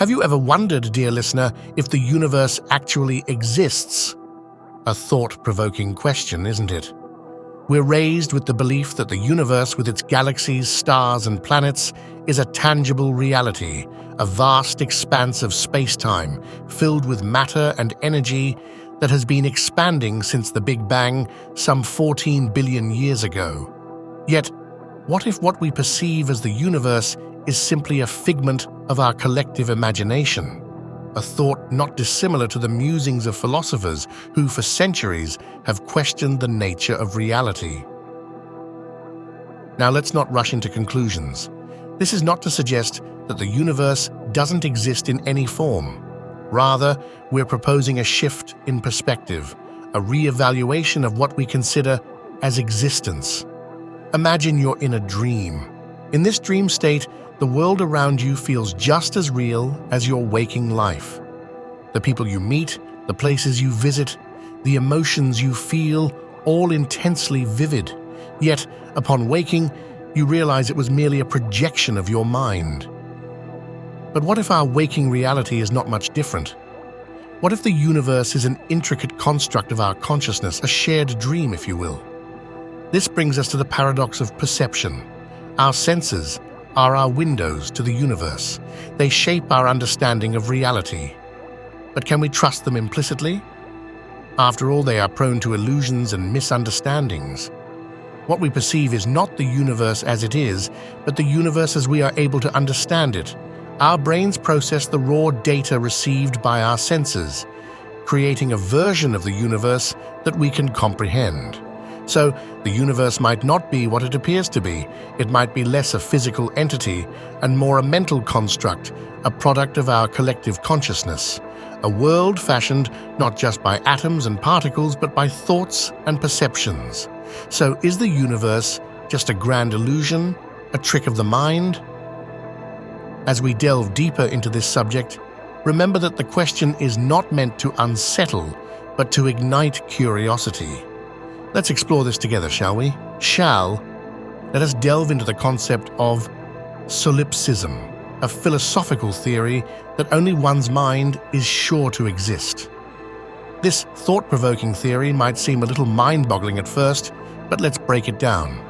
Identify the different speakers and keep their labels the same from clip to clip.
Speaker 1: Have you ever wondered, dear listener, if the universe actually exists? A thought-provoking question, isn't it? We're raised with the belief that the universe, with its galaxies, stars, and planets, is a tangible reality, a vast expanse of space-time filled with matter and energy that has been expanding since the Big Bang some 14 billion years ago. Yet, what if what we perceive as the universe is simply a figment of our collective imagination? A thought not dissimilar to the musings of philosophers who for centuries have questioned the nature of reality. Now let's not rush into conclusions. This is not to suggest that the universe doesn't exist in any form. Rather, we're proposing a shift in perspective, a re-evaluation of what we consider as existence. Imagine you're in a dream. In this dream state, the world around you feels just as real as your waking life. The people you meet, the places you visit, the emotions you feel, all intensely vivid. Yet, upon waking, you realize it was merely a projection of your mind. But what if our waking reality is not much different? What if the universe is an intricate construct of our consciousness, a shared dream, if you will? This brings us to the paradox of perception. Our senses are our windows to the universe. They shape our understanding of reality. But can we trust them implicitly? After all, they are prone to illusions and misunderstandings. What we perceive is not the universe as it is, but the universe as we are able to understand it. Our brains process the raw data received by our senses, creating a version of the universe that we can comprehend. So, the universe might not be what it appears to be. It might be less a physical entity and more a mental construct, a product of our collective consciousness. A world fashioned not just by atoms and particles, but by thoughts and perceptions. So, is the universe just a grand illusion, a trick of the mind? As we delve deeper into this subject, remember that the question is not meant to unsettle, but to ignite curiosity. Let's explore this together, shall we? Let us delve into the concept of solipsism, a philosophical theory that only one's mind is sure to exist. This thought-provoking theory might seem a little mind-boggling at first, but let's break it down.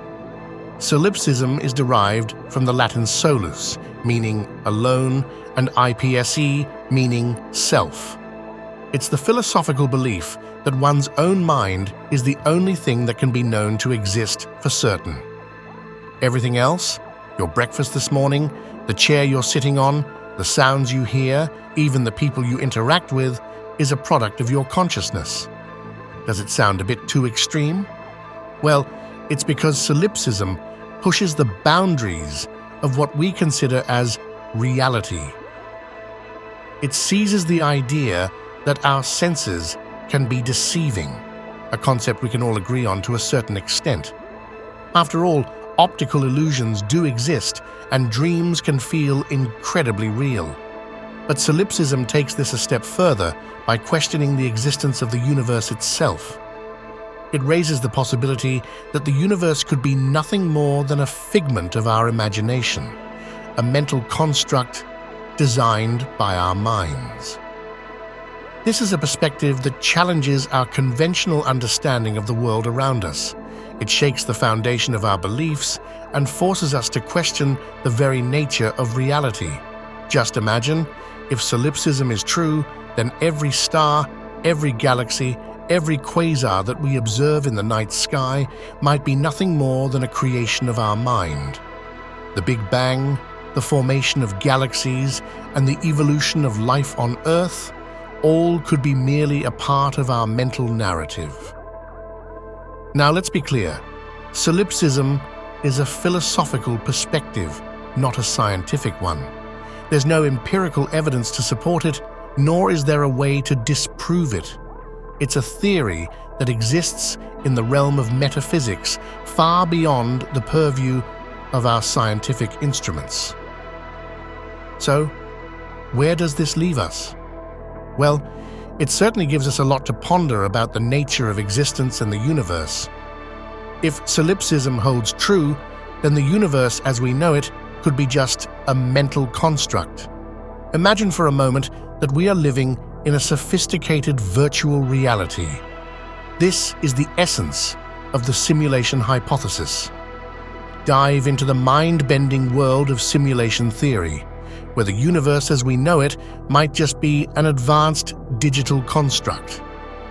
Speaker 1: Solipsism is derived from the Latin solus, meaning alone, and ipse, meaning self. It's the philosophical belief that one's own mind is the only thing that can be known to exist for certain. Everything else, your breakfast this morning, the chair you're sitting on, the sounds you hear, even the people you interact with, is a product of your consciousness. Does it sound a bit too extreme? Well, it's because solipsism pushes the boundaries of what we consider as reality. It seizes the idea that our senses can be deceiving, a concept we can all agree on to a certain extent. After all, optical illusions do exist, and dreams can feel incredibly real. But solipsism takes this a step further by questioning the existence of the universe itself. It raises the possibility that the universe could be nothing more than a figment of our imagination, a mental construct designed by our minds. This is a perspective that challenges our conventional understanding of the world around us. It shakes the foundation of our beliefs and forces us to question the very nature of reality. Just imagine, if solipsism is true, then every star, every galaxy, every quasar that we observe in the night sky might be nothing more than a creation of our mind. The Big Bang, the formation of galaxies, and the evolution of life on Earth all could be merely a part of our mental narrative. Now let's be clear, solipsism is a philosophical perspective, not a scientific one. There's no empirical evidence to support it, nor is there a way to disprove it. It's a theory that exists in the realm of metaphysics, far beyond the purview of our scientific instruments. So, where does this leave us? Well, it certainly gives us a lot to ponder about the nature of existence and the universe. If solipsism holds true, then the universe as we know it could be just a mental construct. Imagine for a moment that we are living in a sophisticated virtual reality. This is the essence of the simulation hypothesis. Dive into the mind-bending world of simulation theory, where the universe as we know it might just be an advanced digital construct.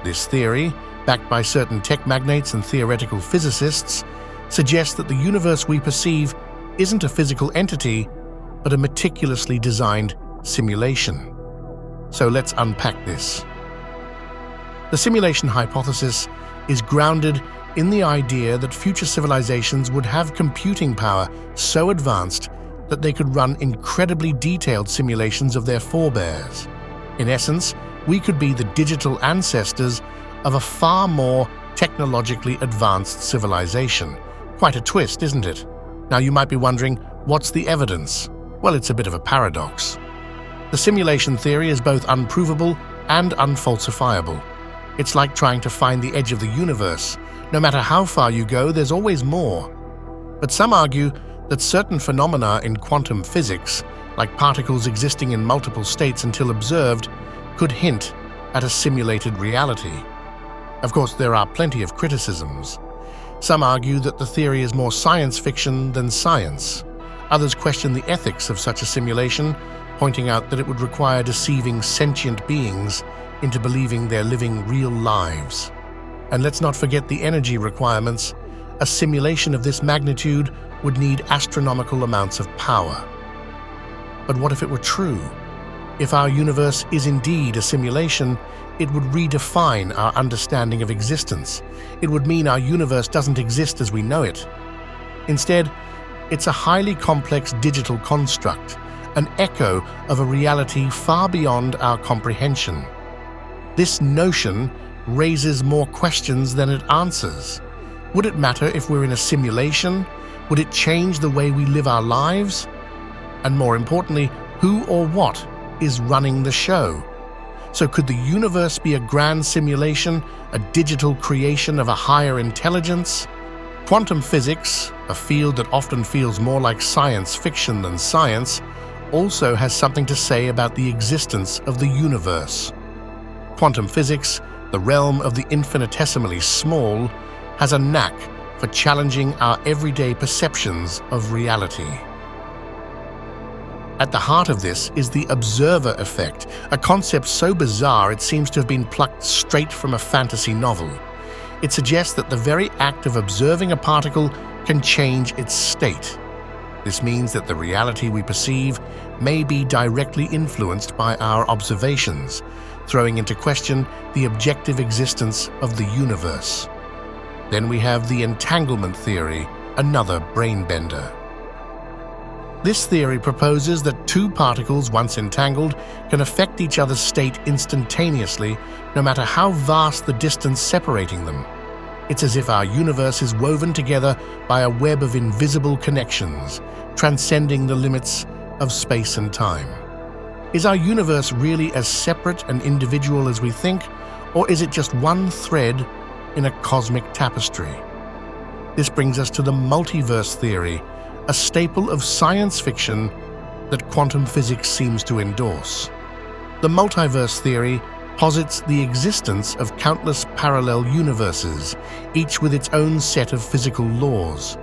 Speaker 1: This theory, backed by certain tech magnates and theoretical physicists, suggests that the universe we perceive isn't a physical entity, but a meticulously designed simulation. So let's unpack this. The simulation hypothesis is grounded in the idea that future civilizations would have computing power so advanced that they could run incredibly detailed simulations of their forebears. In essence, we could be the digital ancestors of a far more technologically advanced civilization. Quite a twist, isn't it? Now you might be wondering, what's the evidence? Well, it's a bit of a paradox. The simulation theory is both unprovable and unfalsifiable. It's like trying to find the edge of the universe. No matter how far you go, there's always more. But some argue that certain phenomena in quantum physics, like particles existing in multiple states until observed, could hint at a simulated reality. Of course, there are plenty of criticisms. Some argue that the theory is more science fiction than science. Others question the ethics of such a simulation, pointing out that it would require deceiving sentient beings into believing they're living real lives. And let's not forget the energy requirements. A simulation of this magnitude would need astronomical amounts of power. But what if it were true? If our universe is indeed a simulation, it would redefine our understanding of existence. It would mean our universe doesn't exist as we know it. Instead, it's a highly complex digital construct, an echo of a reality far beyond our comprehension. This notion raises more questions than it answers. Would it matter if we're in a simulation? Would it change the way we live our lives? And more importantly, who or what is running the show? So could the universe be a grand simulation, a digital creation of a higher intelligence? Quantum physics, a field that often feels more like science fiction than science, also has something to say about the existence of the universe. Quantum physics, the realm of the infinitesimally small, has a knack for challenging our everyday perceptions of reality. At the heart of this is the observer effect, a concept so bizarre it seems to have been plucked straight from a fantasy novel. It suggests that the very act of observing a particle can change its state. This means that the reality we perceive may be directly influenced by our observations, throwing into question the objective existence of the universe. Then we have the entanglement theory, another brain-bender. This theory proposes that two particles, once entangled, can affect each other's state instantaneously, no matter how vast the distance separating them. It's as if our universe is woven together by a web of invisible connections, transcending the limits of space and time. Is our universe really as separate and individual as we think, or is it just one thread in a cosmic tapestry? This brings us to the multiverse theory, a staple of science fiction that quantum physics seems to endorse. The multiverse theory posits the existence of countless parallel universes, each with its own set of physical laws.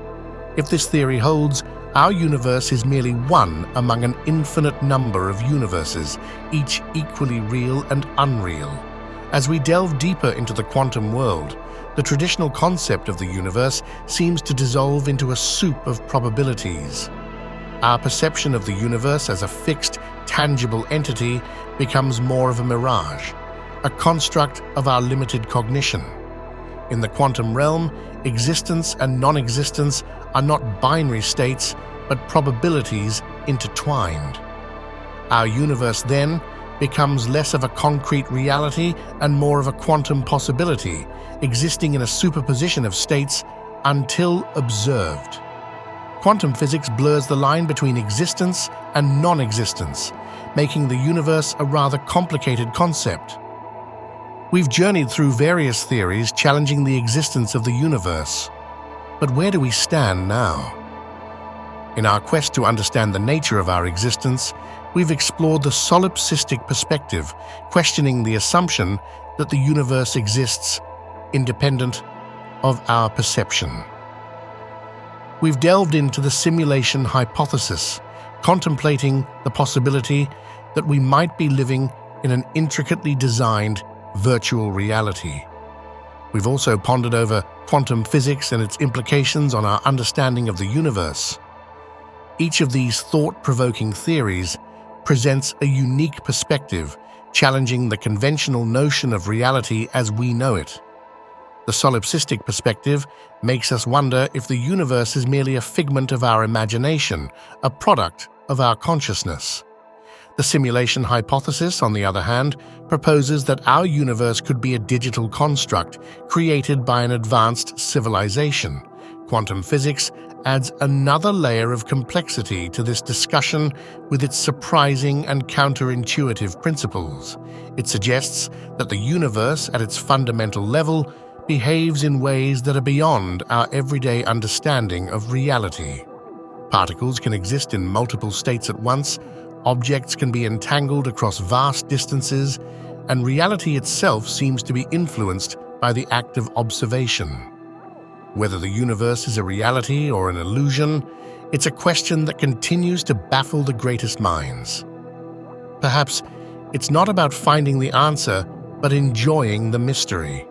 Speaker 1: If this theory holds, our universe is merely one among an infinite number of universes, each equally real and unreal. As we delve deeper into the quantum world, the traditional concept of the universe seems to dissolve into a soup of probabilities. Our perception of the universe as a fixed, tangible entity becomes more of a mirage, a construct of our limited cognition. In the quantum realm, existence and non-existence are not binary states, but probabilities intertwined. Our universe then becomes less of a concrete reality and more of a quantum possibility, existing in a superposition of states until observed. Quantum physics blurs the line between existence and non-existence, making the universe a rather complicated concept. We've journeyed through various theories challenging the existence of the universe. But where do we stand now? In our quest to understand the nature of our existence, we've explored the solipsistic perspective, questioning the assumption that the universe exists independent of our perception. We've delved into the simulation hypothesis, contemplating the possibility that we might be living in an intricately designed virtual reality. We've also pondered over quantum physics and its implications on our understanding of the universe. Each of these thought-provoking theories presents a unique perspective, challenging the conventional notion of reality as we know it. The solipsistic perspective makes us wonder if the universe is merely a figment of our imagination, a product of our consciousness. The simulation hypothesis, on the other hand, proposes that our universe could be a digital construct created by an advanced civilization. Quantum physics adds another layer of complexity to this discussion with its surprising and counterintuitive principles. It suggests that the universe, at its fundamental level, behaves in ways that are beyond our everyday understanding of reality. Particles can exist in multiple states at once, objects can be entangled across vast distances, and reality itself seems to be influenced by the act of observation. Whether the universe is a reality or an illusion, it's a question that continues to baffle the greatest minds. Perhaps it's not about finding the answer, but enjoying the mystery.